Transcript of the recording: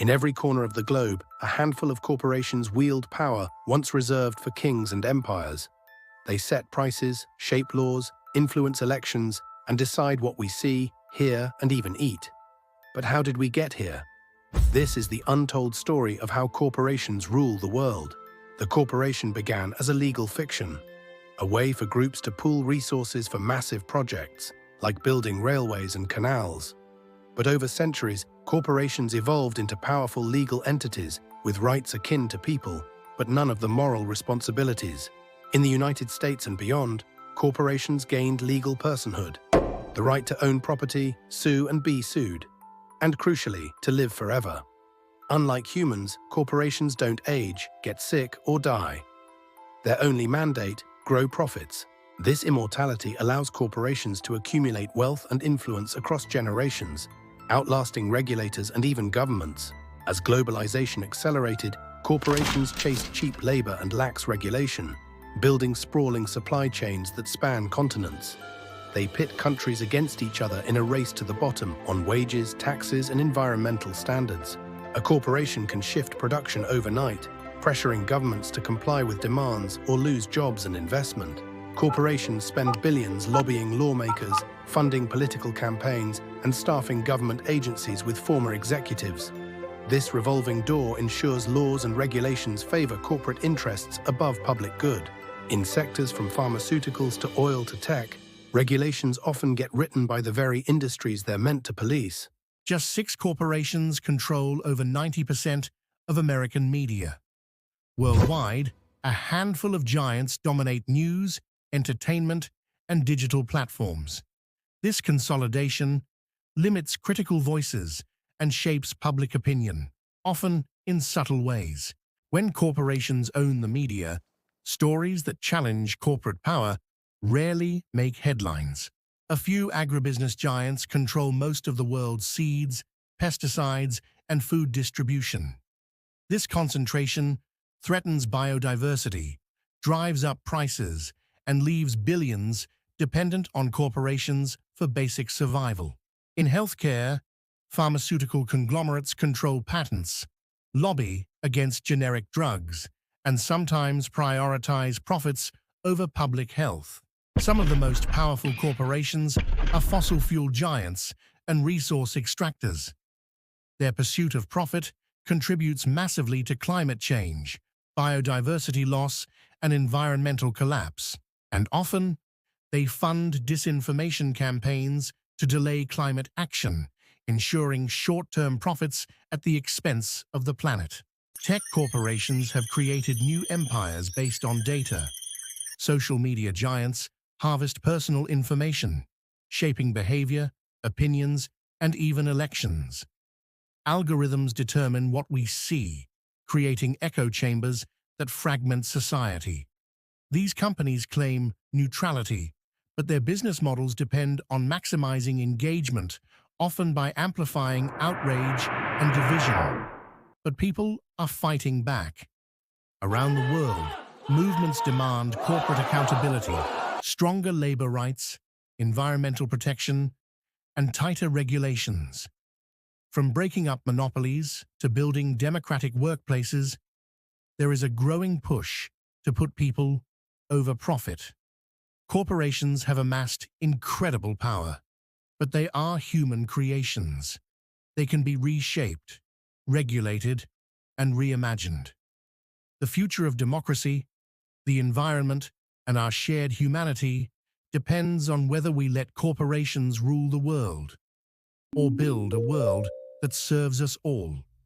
In every corner of the globe, a handful of corporations wield power once reserved for kings and empires. They set prices, shape laws, influence elections, and decide what we see, hear, and even eat. But how did we get here? This is the untold story of how corporations rule the world. The corporation began as a legal fiction, a way for groups to pool resources for massive projects, like building railways and canals. But over centuries, corporations evolved into powerful legal entities with rights akin to people, but none of the moral responsibilities. In the United States and beyond, corporations gained legal personhood, the right to own property, sue and be sued, and crucially, to live forever. Unlike humans, corporations don't age, get sick, or die. Their only mandate: grow profits. This immortality allows corporations to accumulate wealth and influence across generations, outlasting regulators and even governments. As globalization accelerated, corporations chased cheap labor and lax regulation, building sprawling supply chains that span continents. They pit countries against each other in a race to the bottom on wages, taxes, and environmental standards. A corporation can shift production overnight, pressuring governments to comply with demands or lose jobs and investment. Corporations spend billions lobbying lawmakers, funding political campaigns, and staffing government agencies with former executives. This revolving door ensures laws and regulations favor corporate interests above public good. In sectors from pharmaceuticals to oil to tech, regulations often get written by the very industries they're meant to police. Just 6 corporations control over 90% of American media. Worldwide, a handful of giants dominate news, entertainment, and digital platforms. This consolidation limits critical voices and shapes public opinion, often in subtle ways. When corporations own the media, stories that challenge corporate power rarely make headlines. A few agribusiness giants control most of the world's seeds, pesticides, and food distribution. This concentration threatens biodiversity, drives up prices, and leaves billions dependent on corporations for basic survival. In healthcare, pharmaceutical conglomerates control patents, lobby against generic drugs, and sometimes prioritize profits over public health. Some of the most powerful corporations are fossil fuel giants and resource extractors. Their pursuit of profit contributes massively to climate change, biodiversity loss, and environmental collapse. And often, they fund disinformation campaigns to delay climate action, ensuring short-term profits at the expense of the planet. Tech corporations have created new empires based on data. Social media giants harvest personal information, shaping behavior, opinions, and even elections. Algorithms determine what we see, creating echo chambers that fragment society. These companies claim neutrality, but their business models depend on maximizing engagement, often by amplifying outrage and division. But people are fighting back. Around the world, movements demand corporate accountability, stronger labor rights, environmental protection, and tighter regulations. From breaking up monopolies to building democratic workplaces, there is a growing push to put people over profit. Corporations have amassed incredible power, but they are human creations. They can be reshaped, regulated, and reimagined. The future of democracy, the environment, and our shared humanity depends on whether we let corporations rule the world or build a world that serves us all.